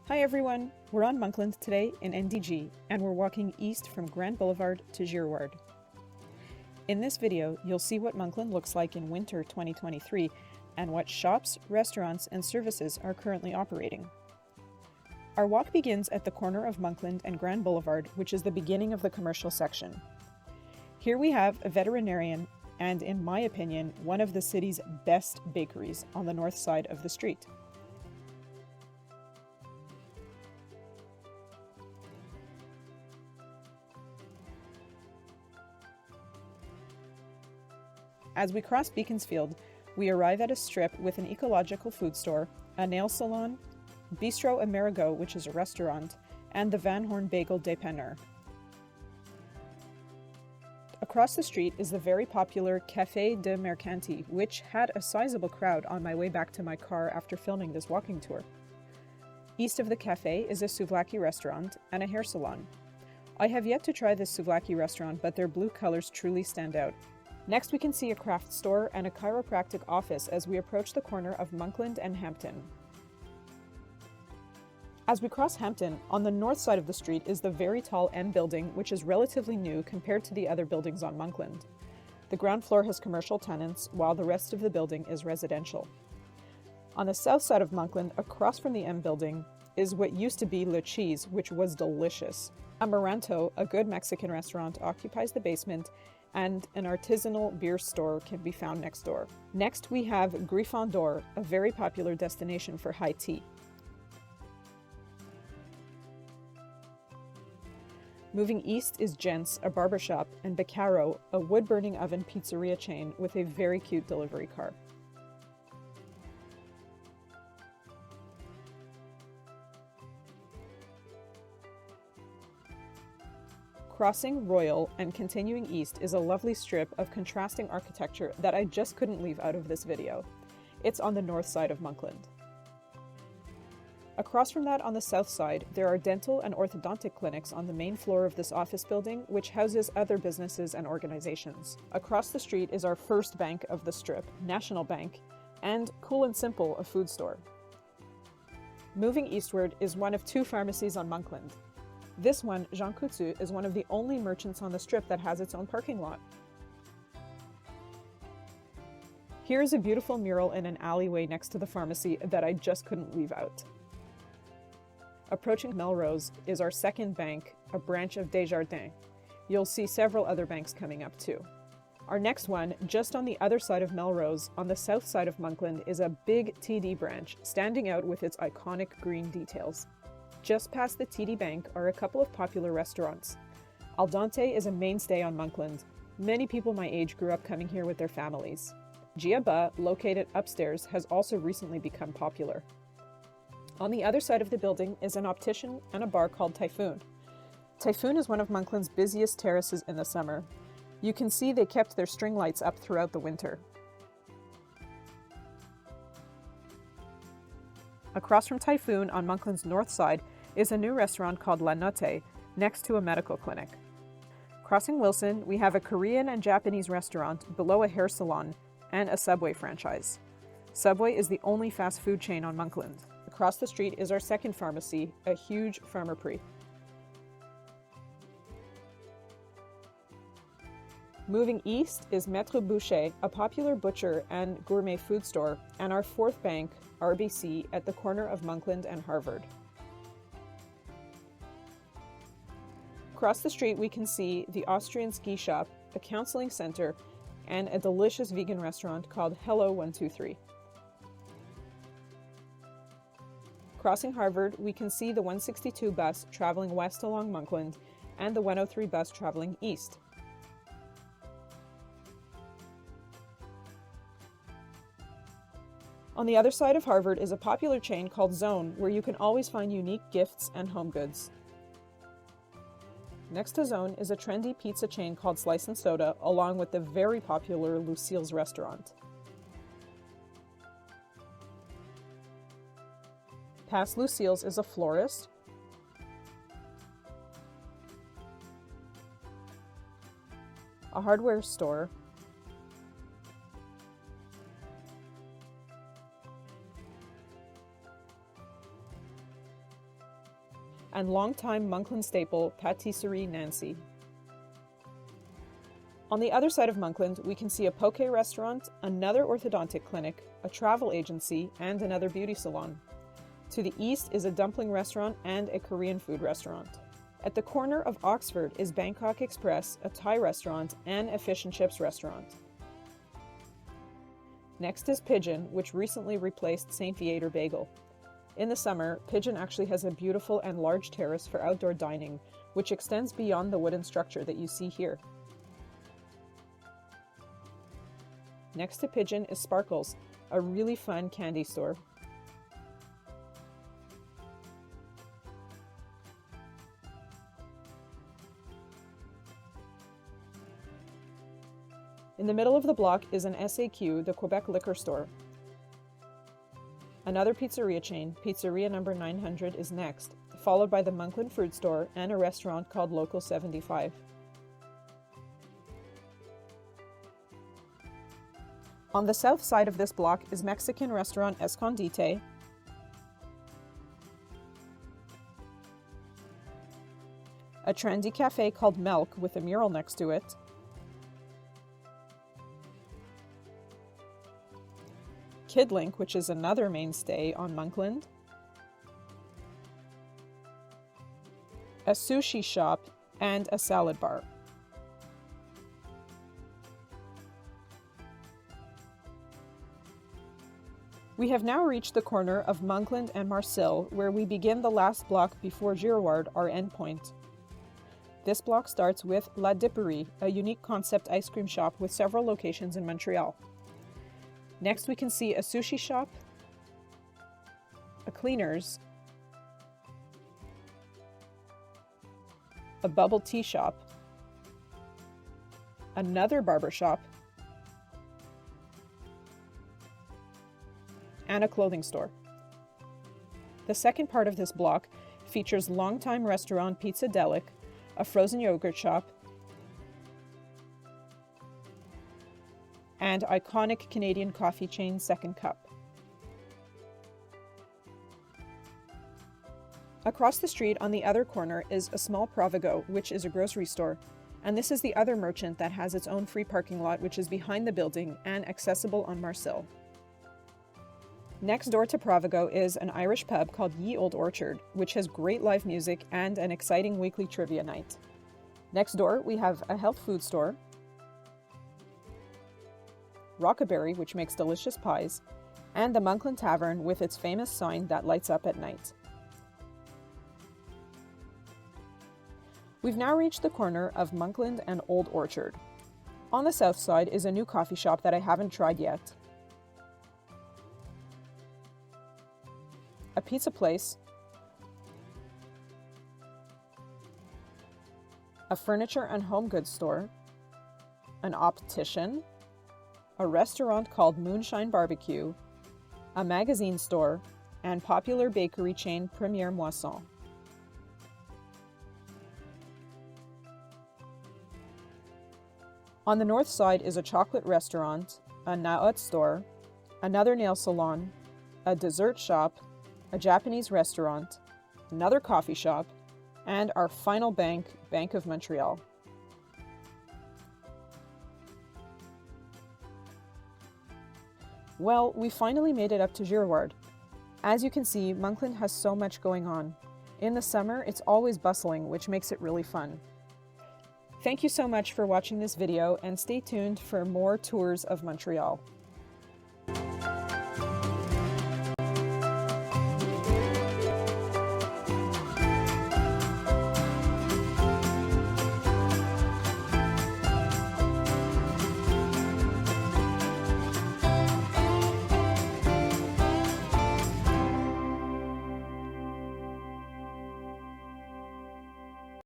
Hi everyone, we're on Monkland today in NDG and we're walking east from Grand Boulevard to Girouard. In this video, you'll see what Monkland looks like in winter 2023 and what shops, restaurants, and services are currently operating. Our walk begins at the corner of Monkland and Grand Boulevard, which is the beginning of the commercial section. Here we have a veterinarian and, in my opinion, one of the city's best bakeries on the north side of the street. As we cross Beaconsfield, we arrive at a strip with an ecological food store, a nail salon, Bistro Amerigo, which is a restaurant, and the Van Horn Bagel Dépanneur. Across the street is the very popular Café de Mercanti, which had a sizable crowd on my way back to my car after filming this walking tour. East of the cafe is a souvlaki restaurant and a hair salon. I have yet to try this souvlaki restaurant, but their blue colors truly stand out. Next, we can see a craft store and a chiropractic office as we approach the corner of Monkland and Hampton. As we cross Hampton, on the north side of the street is the very tall M building, which is relatively new compared to the other buildings on Monkland. The ground floor has commercial tenants, while the rest of the building is residential. On the south side of Monkland, across from the M building, is what used to be Le Cheese, which was delicious. Amaranto, a good Mexican restaurant, occupies the basement, and an artisanal beer store can be found next door. Next, we have Griffon d'Or, a very popular destination for high tea. Moving east is Gents, a barbershop, and Beccaro, a wood-burning oven pizzeria chain with a very cute delivery car. Crossing Royal and continuing east is a lovely strip of contrasting architecture that I just couldn't leave out of this video. It's on the north side of Monkland. Across from that on the south side, there are dental and orthodontic clinics on the main floor of this office building, which houses other businesses and organizations. Across the street is our first bank of the strip, National Bank, and Cool and Simple, a food store. Moving eastward is one of two pharmacies on Monkland. This one, Jean Coutu, is one of the only merchants on the strip that has its own parking lot. Here is a beautiful mural in an alleyway next to the pharmacy that I just couldn't leave out. Approaching Melrose is our second bank, a branch of Desjardins. You'll see several other banks coming up too. Our next one, just on the other side of Melrose, on the south side of Monkland, is a big TD branch, standing out with its iconic green details. Just past the TD Bank are a couple of popular restaurants. Al Dente is a mainstay on Monkland. Many people my age grew up coming here with their families. Giaba, located upstairs, has also recently become popular. On the other side of the building is an optician and a bar called Typhoon. Typhoon is one of Monkland's busiest terraces in the summer. You can see they kept their string lights up throughout the winter. Across from Typhoon on Monkland's north side is a new restaurant called La Notte, next to a medical clinic. Crossing Wilson, we have a Korean and Japanese restaurant below a hair salon and a Subway franchise. Subway is the only fast food chain on Monkland. Across the street is our second pharmacy, a huge Pharmaprix. Moving east is Maître Boucher, a popular butcher and gourmet food store, and our fourth bank, RBC, at the corner of Monkland and Harvard. Across the street we can see the Austrian ski shop, a counseling center, and a delicious vegan restaurant called Hello 123. Crossing Harvard, we can see the 162 bus traveling west along Monkland and the 103 bus traveling east. On the other side of Harvard is a popular chain called Zone, where you can always find unique gifts and home goods. Next to Zone is a trendy pizza chain called Slice and Soda, along with the very popular Lucille's restaurant. Past Lucille's is a florist, a hardware store, and longtime Monkland staple Patisserie Nancy. On the other side of Monkland, we can see a poke restaurant, another orthodontic clinic, a travel agency, and another beauty salon. To the east is a dumpling restaurant and a Korean food restaurant. At the corner of Oxford is Bangkok Express, a Thai restaurant, and a fish and chips restaurant. Next is Pigeon, which recently replaced St. Viator Bagel. In the summer, Pigeon actually has a beautiful and large terrace for outdoor dining, which extends beyond the wooden structure that you see here. Next to Pigeon is Sparkles, a really fun candy store. In the middle of the block is an SAQ, the Quebec liquor store. Another pizzeria chain, Pizzeria number 900, is next, followed by the Monkland fruit store and a restaurant called Local 75. On the south side of this block is Mexican restaurant Escondite, a trendy cafe called Milk with a mural next to it, Kidlink, which is another mainstay on Monkland, a sushi shop, and a salad bar. We have now reached the corner of Monkland and Marcel, where we begin the last block before Girouard, our endpoint. This block starts with La Dipperie, a unique concept ice cream shop with several locations in Montreal. Next, we can see a sushi shop, a cleaners, a bubble tea shop, another barber shop, and a clothing store. The second part of this block features longtime restaurant Pizza Delic, a frozen yogurt shop, and iconic Canadian coffee chain Second Cup. Across the street on the other corner is a small Provigo, which is a grocery store, and this is the other merchant that has its own free parking lot, which is behind the building and accessible on Marcel. Next door to Provigo is an Irish pub called Ye Old Orchard, which has great live music and an exciting weekly trivia night. Next door, we have a health food store, Rockaberry, which makes delicious pies, and the Monkland Tavern with its famous sign that lights up at night. We've now reached the corner of Monkland and Old Orchard. On the south side is a new coffee shop that I haven't tried yet, a pizza place, a furniture and home goods store, an optician, a restaurant called Moonshine Barbecue, a magazine store, and popular bakery chain Première Moisson. On the north side is a chocolate restaurant, a Naot store, another nail salon, a dessert shop, a Japanese restaurant, another coffee shop, and our final bank, Bank of Montreal. Well, we finally made it up to Girouard. As you can see, Monkland has so much going on. In the summer, it's always bustling, which makes it really fun. Thank you so much for watching this video, and stay tuned for more tours of Montreal.